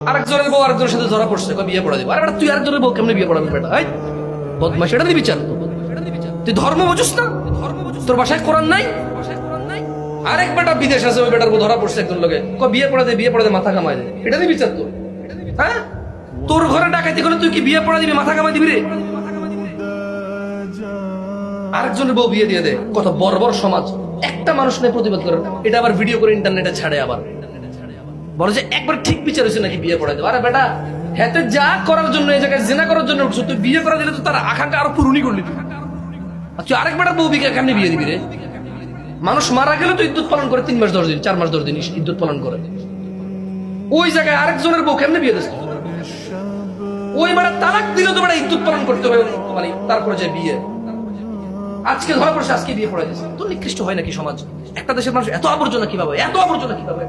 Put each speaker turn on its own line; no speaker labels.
আরেকজনের বউ আরেকজনের সাথে ধরা পড়ছে, বিয়ে পড়া দিবে। আরে বেটা, তুই আরেকজনের বউ কেমনে বিয়ে পড়াবি বেটা? বদমাশ, এটা নিবি বিচার? তুই ধর্ম বুঝিস না? তোর বাসায় কোরআন নাই? আরেক বেটা বিদেশ আছে, ওই বেটার বউ ধরা পড়ছে একজন লোকে, বিয়ে পড়া দে মাথা কামাই দে। এটা নিবি বিচার তোর? হ্যাঁ, তোর ঘরে ডাকাতি করলে তুই কি বিয়ে পড়া দিবি, মাথা কামাই দিবি রে? আরেকজনের বউ বিয়ে দিয়ে দে। কত বর্বর সমাজ! একটা মানুষ নেই প্রতিবাদ করে, এটা আবার ভিডিও করে ইন্টারনেটে ছাড়ে, আবার বলে যে একবার ঠিক বিচার হয়েছে নাকি বিয়ে পড়াই দেবো। আরে বেটা, হেতে যা করার জন্য, এই জায়গায় জেনা করার জন্য উঠছো, তুই বিয়ে করা দিলে তো তার আকাঙ্ক্ষা আরো পূরণই করলি তুই। আর তুই আরেক বেটার বউ বিয়ে কেমনি বিয়ে দিবি রে? মানুষ মারা গেলে তো ইদ্যুৎ পালন করে 3 মাস 10 দিন, 4 মাস 10 দিন ইদ্যুৎ পালন করে। ওই জায়গায় আরেকজনের বউ কেমনে বিয়ে দিস? ওই বেটা তালাক দিলে তো বেটা ইদ্যুৎ পালন করতে হবে, মানে তারপরে যে বিয়ে। আজকে ধরা পড়ছে, আজকে বিয়ে পড়াই দিস। তো নিকৃষ্ট হয় নাকি সমাজ? একটা দেশের মানুষ এত আবর্জনা কিভাবে, এত আবর্জনা কিভাবে?